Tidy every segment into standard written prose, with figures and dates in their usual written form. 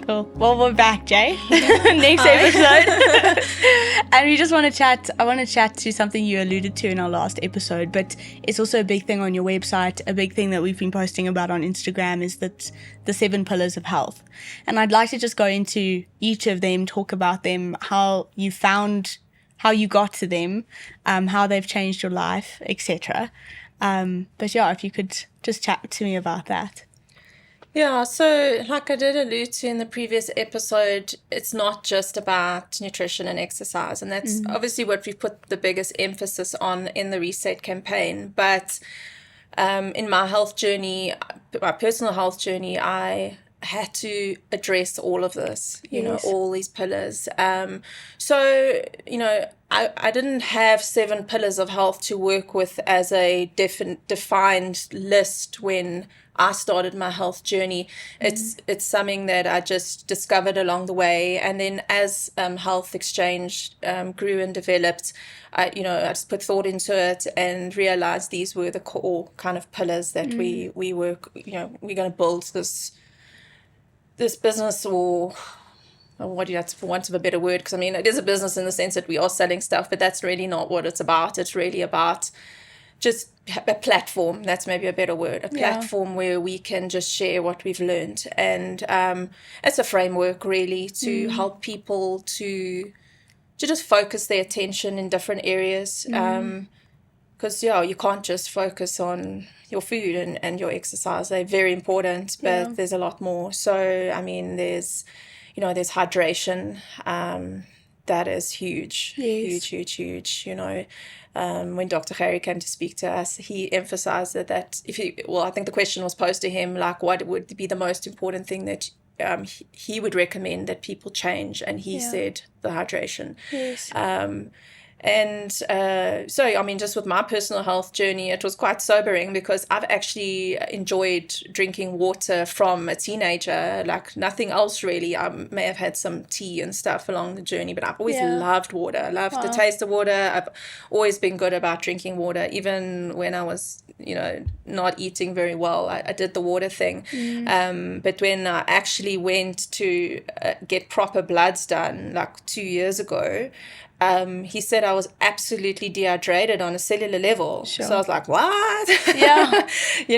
Cool. Well, we're back, Jay. Next episode. And we just want to chat. I want to chat to something you alluded to in our last episode, but it's also a big thing on your website. A big thing that we've been posting about on Instagram is that the 7 pillars of health. And I'd like to just go into each of them, talk about them, how you got to them, how they've changed your life, etc. But yeah, if you could just chat to me about that. Yeah, so like I did allude to in the previous episode, it's not just about nutrition and exercise. And that's obviously what we've put the biggest emphasis on in the Reset campaign. But in my health journey, my personal health journey, I had to address all of this, you know, all these pillars. So, you know, I didn't have 7 pillars of health to work with as a defined list when I started my health journey. It's something that I just discovered along the way. And then as Health Exchange grew and developed, I just put thought into it and realized these were the core kind of pillars that we were, we're going to build this business, or what do you have, for want of a better word, because I mean, it is a business in the sense that we are selling stuff, but that's really not what it's about. It's really about just a platform, that's maybe a better word, a platform where we can just share what we've learned. And it's a framework really to help people to just focus their attention in different areas. Because, you can't just focus on your food and your exercise. They're very important, but there's a lot more. So, I mean, there's hydration. That is huge, huge. When Dr. Harry came to speak to us, he emphasized that I think the question was posed to him, like, what would be the most important thing that he would recommend that people change? And he said the hydration. Yes. So, I mean, just with my personal health journey, it was quite sobering because I've actually enjoyed drinking water from a teenager, like nothing else really. I may have had some tea and stuff along the journey, but I've always loved water. I loved the taste of water. I've always been good about drinking water, even when I was, not eating very well. I did the water thing. But when I actually went to get proper bloods done, like 2 years ago, he said I was absolutely dehydrated on a cellular level. Sure. So I was like, what? Yeah.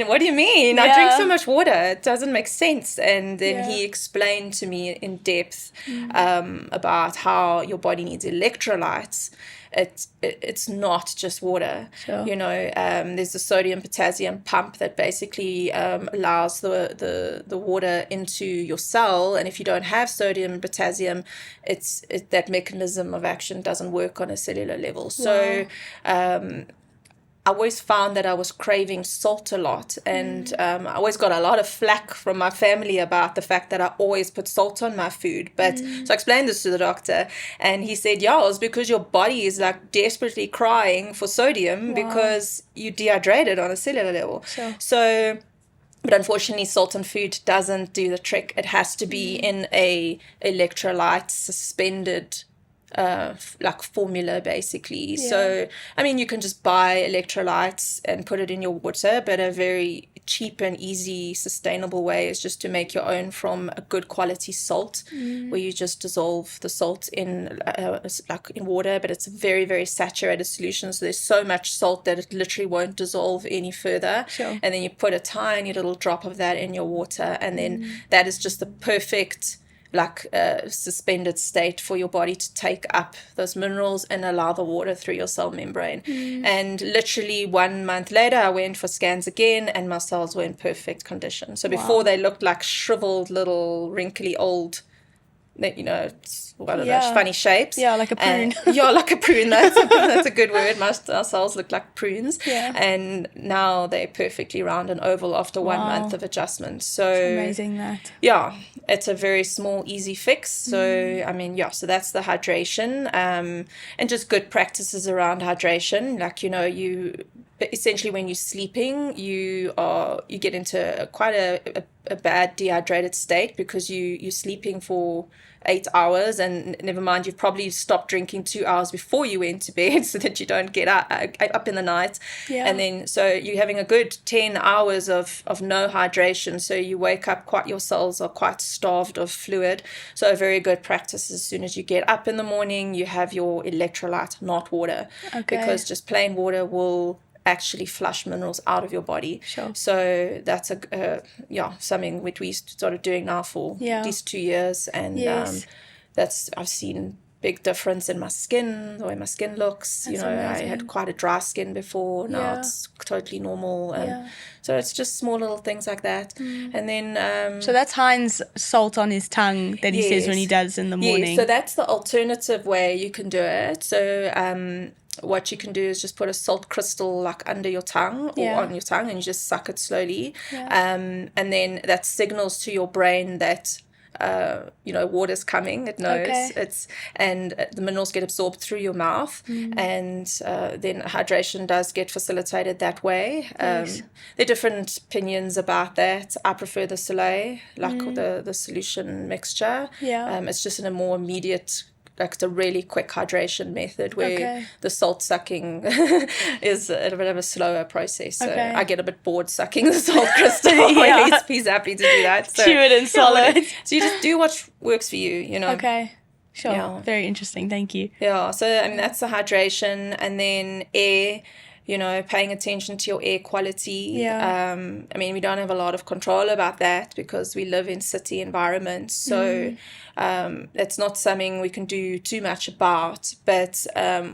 What do you mean? I drink so much water. It doesn't make sense. And then he explained to me in depth about how your body needs electrolytes. It's not just water. Sure. There's the sodium potassium pump that basically allows the water into your cell, and if you don't have sodium and potassium, that mechanism of action doesn't work on a cellular level. So I always found that I was craving salt a lot, and I always got a lot of flack from my family about the fact that I always put salt on my food. But so I explained this to the doctor, and he said, it's because your body is like desperately crying for sodium because you dehydrated on a cellular level. Sure. So, but unfortunately, salt in food doesn't do the trick. It has to be in a electrolyte suspended like formula basically. So I mean, you can just buy electrolytes and put it in your water, but a very cheap and easy sustainable way is just to make your own from a good quality salt, where you just dissolve the salt in like in water, but it's a very, very saturated solution, so there's so much salt that it literally won't dissolve any further. Sure. And then you put a tiny little drop of that in your water, and then that is just the perfect suspended state for your body to take up those minerals and allow the water through your cell membrane. And literally 1 month later, I went for scans again, and my cells were in perfect condition. So before they looked like shriveled little wrinkly old, one of those funny shapes. Yeah, like a prune. Like a prune. That's a good word. Our cells look like prunes. Yeah. And now they're perfectly round and oval after 1 month of adjustment. So it's amazing that. Yeah, it's a very small, easy fix. So, I mean, so that's the hydration. And just good practices around hydration. Like, essentially when you're sleeping, you get into quite a bad dehydrated state because you're sleeping for 8 hours, and never mind, you've probably stopped drinking 2 hours before you went to bed so that you don't get up in the night. And then so you're having a good 10 hours of no hydration, so you wake up your cells are quite starved of fluid. So a very good practice, as soon as you get up in the morning, you have your electrolyte, not water, because just plain water will actually flush minerals out of your body. So that's something which we started doing now for at least 2 years, and I've seen big difference in my skin, the way my skin looks. That's amazing. I had quite a dry skin before, now it's totally normal. So it's just small little things like that. And then so that's Heinz salt on his tongue that he says when he does in the morning. So that's the alternative way you can do it. So what you can do is just put a salt crystal like under your tongue or on your tongue, and you just suck it slowly. And then that signals to your brain that water's coming. It knows and the minerals get absorbed through your mouth, and then hydration does get facilitated that way. There are different opinions about that. I prefer the Soleil, like the solution mixture. It's just in a more immediate, like it's a really quick hydration method where the salt sucking is a bit of a slower process. So I get a bit bored sucking the salt crystal. He's happy to do that. So, chew it and swallow it. So you just do what works for you, Okay. Sure. Very interesting. Thank you. Yeah. So, I mean, that's the hydration. And then air, paying attention to your air quality. I mean, we don't have a lot of control about that because we live in city environments. So that's not something we can do too much about. But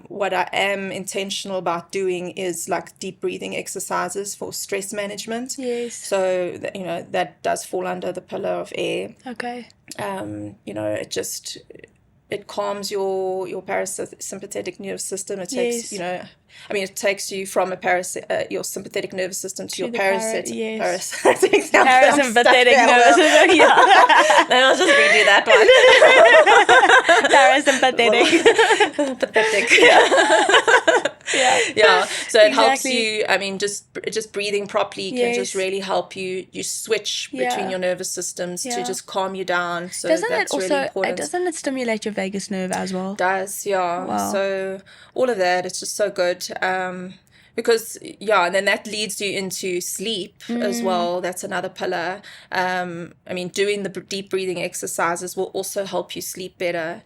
what I am intentional about doing is like deep breathing exercises for stress management. So, that does fall under the pillar of air. It calms your parasympathetic nervous system. It takes, it takes you from your sympathetic nervous system to your parasympathetic nervous system. Then I'll just redo that one. Parasympathetic. Pathetic. So it helps you. I mean, just breathing properly can just really help you switch between your nervous systems to just calm you down. So that's really important. Doesn't it stimulate your vagus nerve as well? It does, Wow. So all of that, it's just so good. Because and then that leads you into sleep as well. That's another pillar. I mean, doing the deep breathing exercises will also help you sleep better.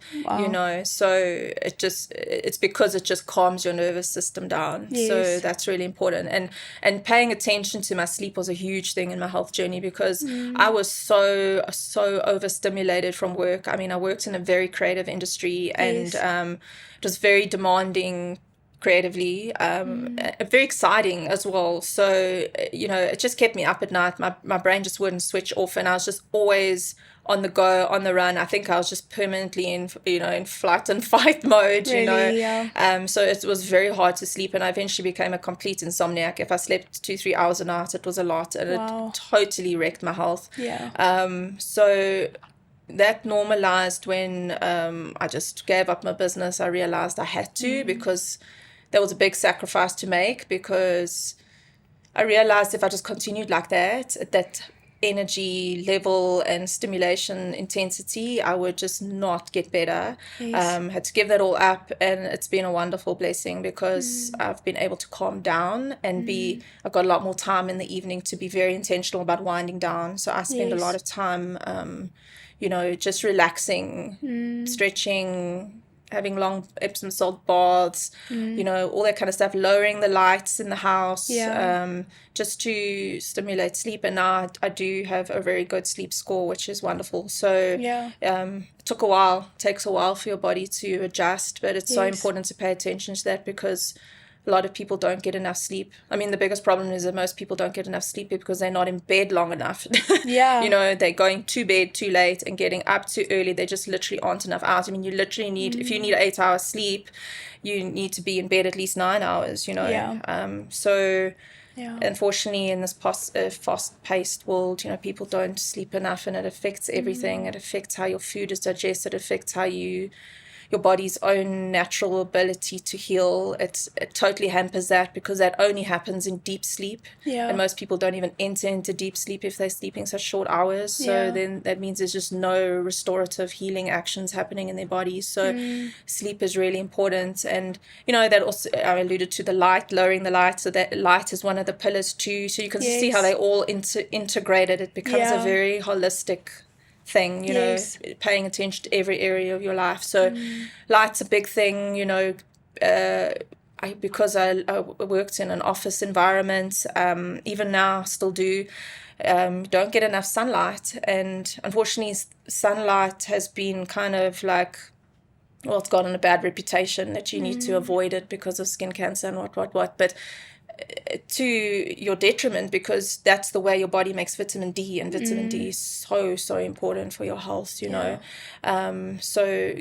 So it's because it just calms your nervous system down. So that's really important. And paying attention to my sleep was a huge thing in my health journey, because I was so overstimulated from work. I mean, I worked in a very creative industry, and it was very demanding creatively, very exciting as well. So, it just kept me up at night. My brain just wouldn't switch off, and I was just always on the go, on the run. I think I was just permanently in flight and fight mode, So it was very hard to sleep, and I eventually became a complete insomniac. If I slept 2-3 hours a night, it was a lot, and it totally wrecked my health. So that normalized when I just gave up my business. I realized I had to, because that was a big sacrifice to make, because I realized if I just continued like that energy level and stimulation intensity, I would just not get better. Had to give that all up, and it's been a wonderful blessing, because I've been able to calm down and I've got a lot more time in the evening to be very intentional about winding down. So I spend a lot of time just relaxing, stretching, having long Epsom salt baths, all that kind of stuff, lowering the lights in the house, just to stimulate sleep. And now I do have a very good sleep score, which is wonderful. So it takes a while for your body to adjust, but it's so important to pay attention to that, because a lot of people don't get enough sleep. I mean, the biggest problem is that most people don't get enough sleep because they're not in bed long enough. They're going to bed too late and getting up too early. There just literally aren't enough hours. I mean, you literally need, if you need 8 hours sleep, you need to be in bed at least 9 hours, Unfortunately, in this fast-paced world, people don't sleep enough, and it affects everything. It affects how your food is digested. It affects how you your body's own natural ability to heal. It totally hampers that, because that only happens in deep sleep. Yeah. And most people don't even enter into deep sleep if they're sleeping such short hours. So then that means there's just no restorative healing actions happening in their bodies. So sleep is really important. And, that also, I alluded to the light, lowering the light. So that light is one of the pillars too. So you can see how they all integrated. It becomes a very holistic thing, paying attention to every area of your life. So light's a big thing, because I worked in an office environment, even now still do, don't get enough sunlight. And unfortunately, sunlight has been kind of like, well, it's gotten a bad reputation that you need to avoid it because of skin cancer and what. But to your detriment, because that's the way your body makes vitamin D, and vitamin D is so important for your health, so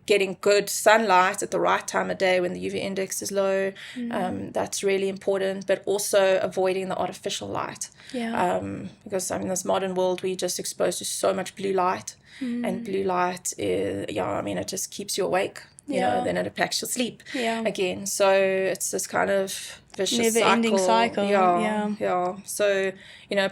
getting good sunlight at the right time of day when the UV index is low, that's really important. But also avoiding the artificial light, because this modern world, we're just exposed to so much blue light, and blue light is, it just keeps you awake, then it impacts your sleep again. So it's this kind of vicious never-ending cycle. Yeah. So,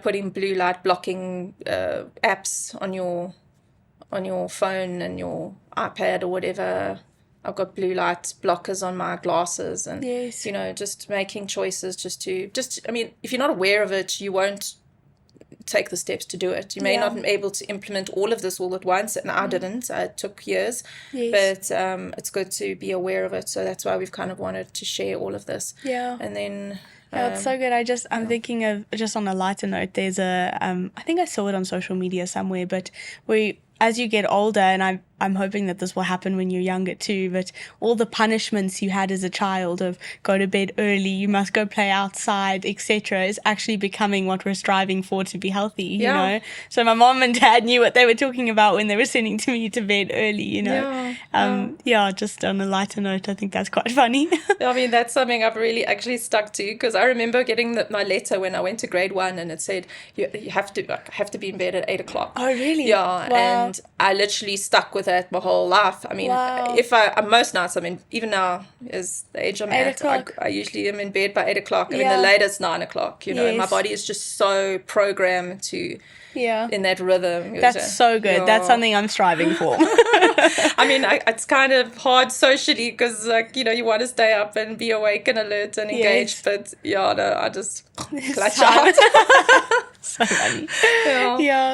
putting blue light blocking apps on your phone and your iPad or whatever. I've got blue light blockers on my glasses, and just making choices if you're not aware of it, you won't take the steps to do it. You may not be able to implement all of this all at once, and I didn't. It took years, but it's good to be aware of it. So that's why we've kind of wanted to share all of this. And then it's so good. I'm thinking of, just on a lighter note, there's I think I saw it on social media somewhere, but as you get older, and I'm hoping that this will happen when you're younger too, but all the punishments you had as a child of go to bed early, you must go play outside, etc., is actually becoming what we're striving for to be healthy, you know? So my mom and dad knew what they were talking about when they were sending to me to bed early, just on a lighter note, I think that's quite funny. That's something I've really actually stuck to, because I remember getting my letter when I went to grade 1, and it said you have to be in bed at 8 o'clock. Oh, really? Yeah. Wow. And I literally stuck with it my whole life. If most nights, even now, is the age I'm at, I usually am in bed by 8 o'clock. The latest 9 o'clock, and my body is just so programmed to in that rhythm. That's so good. Yeah. That's something I'm striving for. It's kind of hard socially, because you want to stay up and be awake and alert and engaged, but I just clutch out. So funny.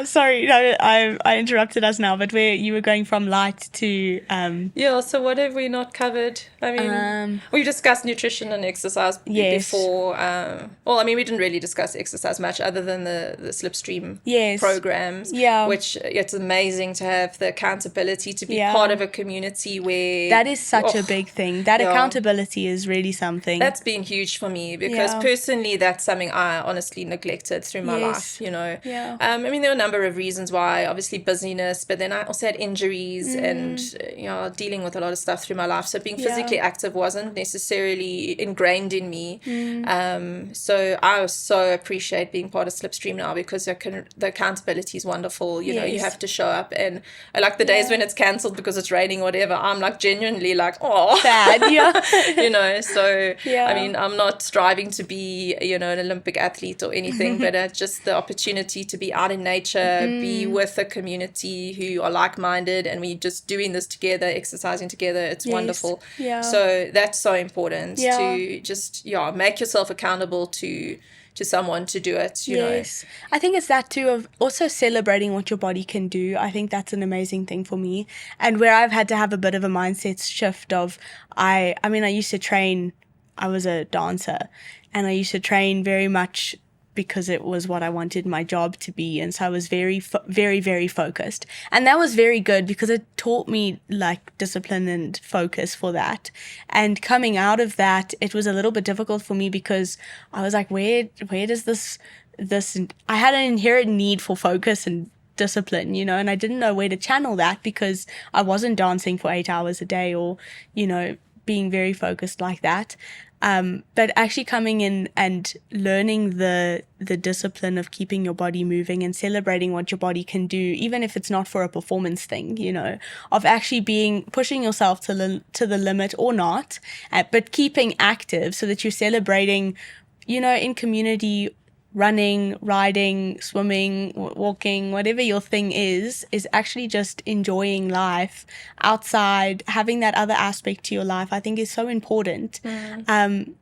Sorry, no, I interrupted us now, but you were going from light to so what have we not covered? We discussed nutrition and exercise before. We didn't really discuss exercise much, other than the slipstream programs, which it's amazing to have the accountability to be part of a community where that is such a big thing. That accountability is really something that's been huge for me, because personally that's something I honestly neglected through my life. There were a number of reasons why, obviously busyness, but then I also had injuries and dealing with a lot of stuff through my life, so being physically active wasn't necessarily ingrained in me. So I so appreciate being part of Slipstream now, because the accountability is wonderful. You have to show up, and I like the days when it's cancelled because it's raining or whatever, I'm like genuinely like, oh, sad. So I'm not striving to be an Olympic athlete or anything, but just the opportunity to be out in nature, be with a community who are like-minded, and we're just doing this together, exercising together. It's wonderful. So that's so important to just make yourself accountable to someone to do it, you know. I think it's that too, of also celebrating what your body can do. I think that's an amazing thing for me, and where I've had to have a bit of a mindset shift of I used to train, I was a dancer, and I used to train very much because it was what I wanted my job to be. And so I was very, very, very focused. And that was very good, because it taught me like discipline and focus for that. And coming out of that, it was a little bit difficult for me, because I was like, where does this, I had an inherent need for focus and discipline, and I didn't know where to channel that, because I wasn't dancing for 8 hours a day or, being very focused like that. But actually coming in and learning the discipline of keeping your body moving and celebrating what your body can do, even if it's not for a performance thing, you know, of actually pushing yourself to the limit or not, but keeping active so that you're celebrating, you know, in community, running, riding, swimming, walking, whatever your thing is actually just enjoying life outside, having that other aspect to your life, I think is so important. And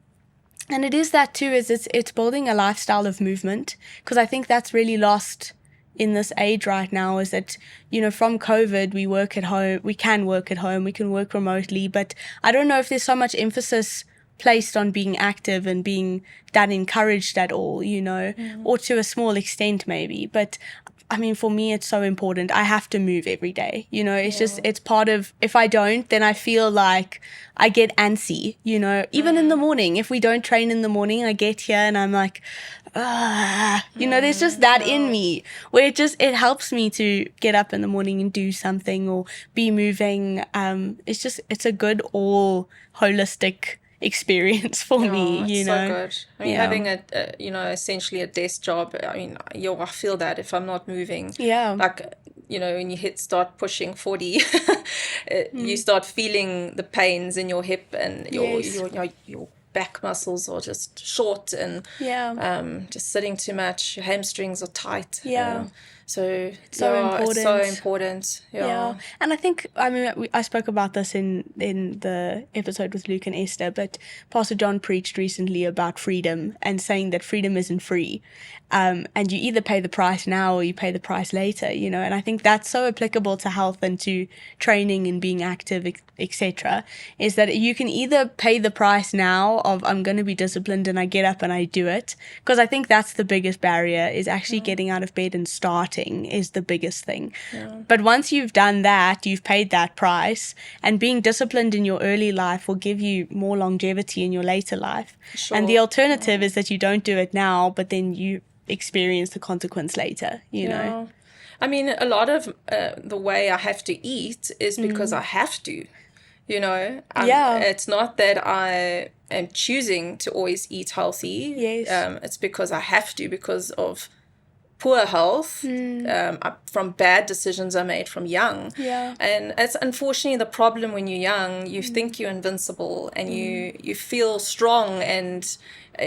it is that too, is it's building a lifestyle of movement, because I think that's really lost in this age right now, is that, you know, from COVID, we work at home, we can work at home, we can work remotely, but I don't know if there's so much emphasis placed on being active and being that encouraged at all, you know, or to a small extent maybe. But I mean, for me, it's so important. I have to move every day, you know, it's just, it's part of, if I don't, then I feel like I get antsy, you know, even in the morning. If we don't train in the morning, I get here and I'm like, you know, there's just that in me where it helps me to get up in the morning and do something or be moving. It's a good all holistic experience for me, you know. So good. I mean, having you know, essentially a desk job, I mean, I feel that if I'm not moving, like, you know, when you start pushing 40, you start feeling the pains in your hip and your back muscles are just short and just sitting too much, your hamstrings are tight. So it's so important. And I think, I mean, I spoke about this in the episode with Luke and Esther, but Pastor John preached recently about freedom and saying that freedom isn't free, and you either pay the price now or you pay the price later, you know. And I think that's so applicable to health and to training and being active, etc., is that you can either pay the price now of I'm going to be disciplined and I get up and I do it, because I think that's the biggest barrier, is actually getting out of bed and starting is the biggest thing. But once you've done that, you've paid that price, and being disciplined in your early life will give you more longevity in your later life. And the alternative is that you don't do it now, but then you experience the consequence later, you know. I mean, a lot of the way I have to eat is because I have to, you know. It's not that I am choosing to always eat healthy. It's because I have to, because of poor health, from bad decisions I made from young. And it's unfortunately the problem when you're young. You think you're invincible and you feel strong, and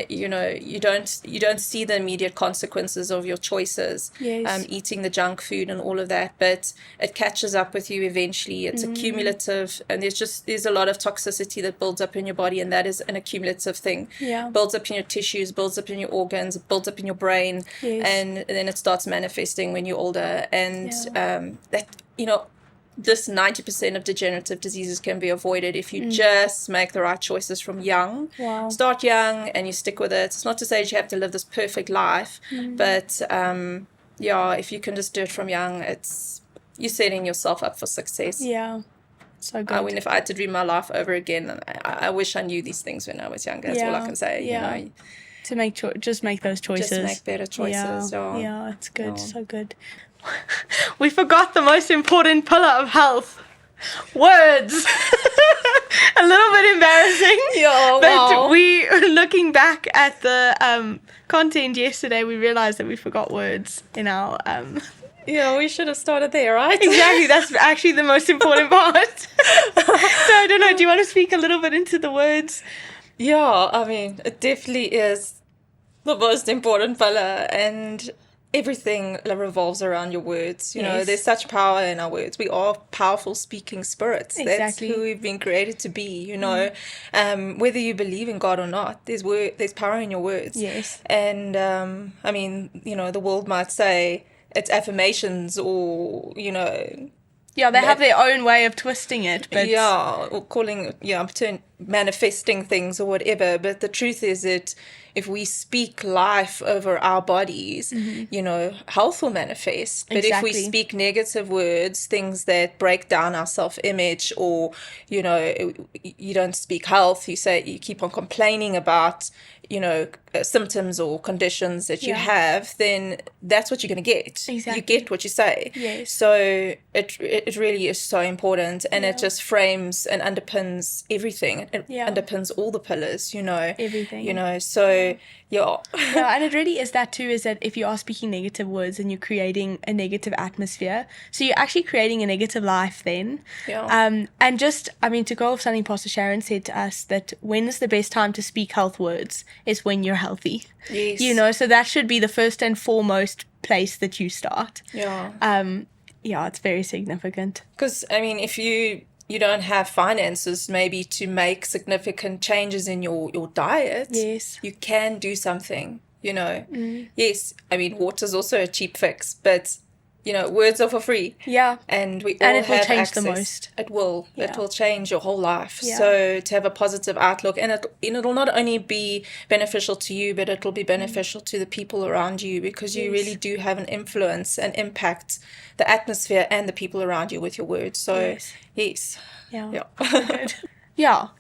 you know, you don't see the immediate consequences of your choices, eating the junk food and all of that, but it catches up with you eventually. It's accumulative, and there's a lot of toxicity that builds up in your body, and that is an accumulative thing. Builds up in your tissues, builds up in your organs, builds up in your brain, and then it starts manifesting when you're older. And that, you know, this 90% of degenerative diseases can be avoided if you just make the right choices from young. Start young and you stick with it. It's not to say that you have to live this perfect life, but if you can just do it from young, you're setting yourself up for success. So good. I mean, if I had to dream my life over again, I wish I knew these things when I was younger. That's all I can say. You know, to just make those choices. Just make better choices. It's good. So good. We forgot the most important pillar of health. Words. A little bit embarrassing. But we, looking back at the content yesterday, we realized that we forgot words in our... we should have started there, right? Exactly. That's actually the most important part. So I don't know, do you want to speak a little bit into the words? I mean, it definitely is the most important pillar, and everything revolves around your words. You know, there's such power in our words. We are powerful speaking spirits. Exactly. That's who we've been created to be, you know. Whether you believe in God or not, there's power in your words. And I mean, you know, the world might say it's affirmations, or, you know, they have their own way of twisting it, but or calling manifesting things or whatever. But the truth is that if we speak life over our bodies, you know, health will manifest. But if we speak negative words, things that break down our self-image, or, you know, you don't speak health, you keep on complaining about, you know, symptoms or conditions that you have, then that's what you're going to get. You get what you say. So it really is so important, and it just frames and underpins everything. it underpins all the pillars, Everything. So yeah. And it really is that too, is that if you are speaking negative words and you're creating a negative atmosphere, so you're actually creating a negative life then. And just, to go off something Pastor Sharon said to us, that when is the best time to speak health words is when you're healthy. Yes. So that should be the first and foremost place that you start. It's very significant. Because, if you don't have finances maybe to make significant changes in your diet, yes, you can do something, Yes, water's also a cheap fix, but, words are for free. And we all and it will have change access. The most. It will. It will change your whole life. So to have a positive outlook, and it'll not only be beneficial to you, but it'll be beneficial to the people around you, because you really do have an influence and impact the atmosphere and the people around you with your words. So yes.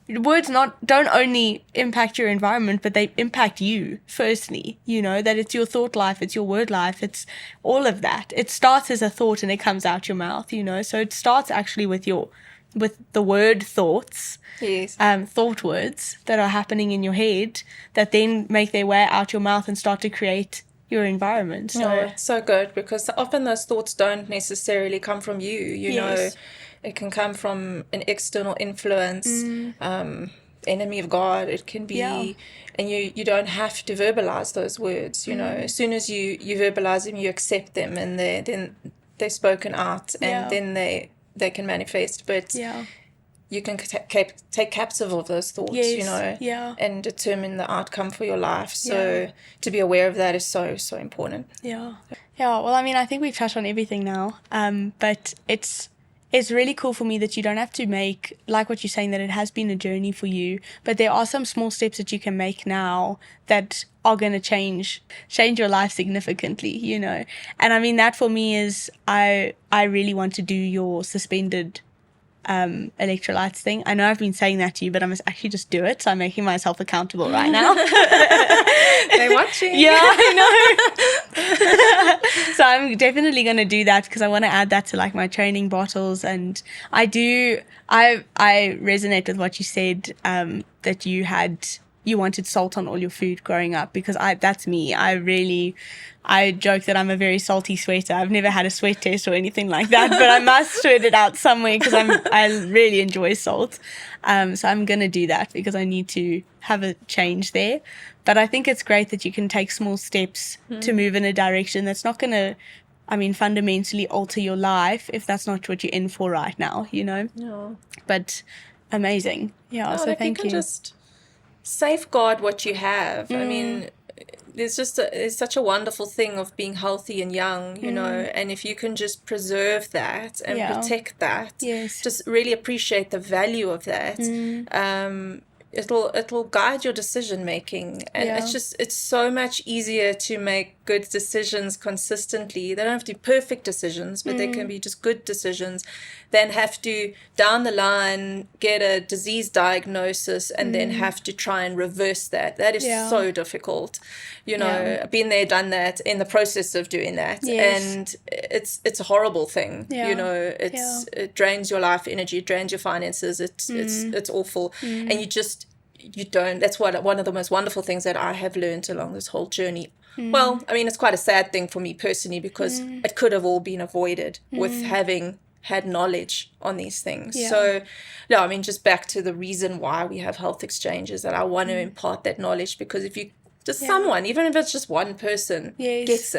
Words don't only impact your environment, but they impact you firstly. That it's your thought life, it's your word life, it's all of that. It starts as a thought and it comes out your mouth. So it starts actually with the word thoughts. Yes. Thought words that are happening in your head that then make their way out your mouth and start to create your environment. So it's so good, because often those thoughts don't necessarily come from you. Yes. It can come from an external influence, enemy of God. It can be, and you don't have to verbalize those words. As soon as you verbalize them, you accept them, and they're spoken out, and then they can manifest. But you can take captive of those thoughts, and determine the outcome for your life. So to be aware of that is so, so important. Well, I think we've touched on everything now, but it's really cool for me that you don't have to make, like what you're saying, that it has been a journey for you, but there are some small steps that you can make now that are going to change your life significantly, And that for me is, I really want to do your suspended electrolytes thing. I know I've been saying that to you, but I must actually just do it. So I'm making myself accountable right now. They're watching. I know. So I'm definitely going to do that, because I want to add that to my training bottles. And I resonate with what you said, that you wanted salt on all your food growing up, because that's me. I joke that I'm a very salty sweater. I've never had a sweat test or anything like that, but I must sweat it out somewhere, because I really enjoy salt. So I'm going to do that, because I need to have a change there. But I think it's great that you can take small steps to move in a direction that's not going to, fundamentally alter your life if that's not what you're in for right now, No. But amazing. So thank you. You can just safeguard what you have. There's such a wonderful thing of being healthy and young, and if you can just preserve that and protect that, just really appreciate the value of that, it'll guide your decision making, and it's so much easier to make good decisions consistently. They don't have to be perfect decisions, but they can be just good decisions, than have to down the line get a disease diagnosis and then have to try and reverse that. That is so difficult. Been there, done that, in the process of doing that, and it's a horrible thing. It drains your life energy, it drains your finances. It's awful, and you don't. That's one of the most wonderful things that I have learned along this whole journey. Well, it's quite a sad thing for me personally, because it could have all been avoided with having had knowledge on these things. So just back to the reason why we have health exchanges, that I want to impart that knowledge, because if you just someone, even if it's just one person, gets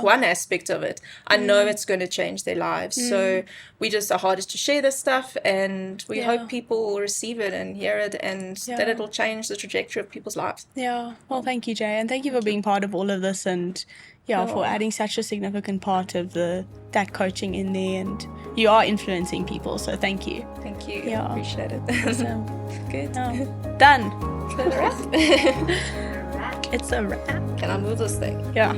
one aspect of it, I know it's going to change their lives. So we just are hardest to share this stuff, and we hope people will receive it and hear it, and that it'll change the trajectory of people's lives. Well, thank you, Jay, and thank you for being part of all of this, and for adding such a significant part of that coaching in there, and you are influencing people, so thank you. Thank you. Appreciate it. Awesome. Good. Done. It's a wrap. It's a wrap. Can I move this thing? Yeah.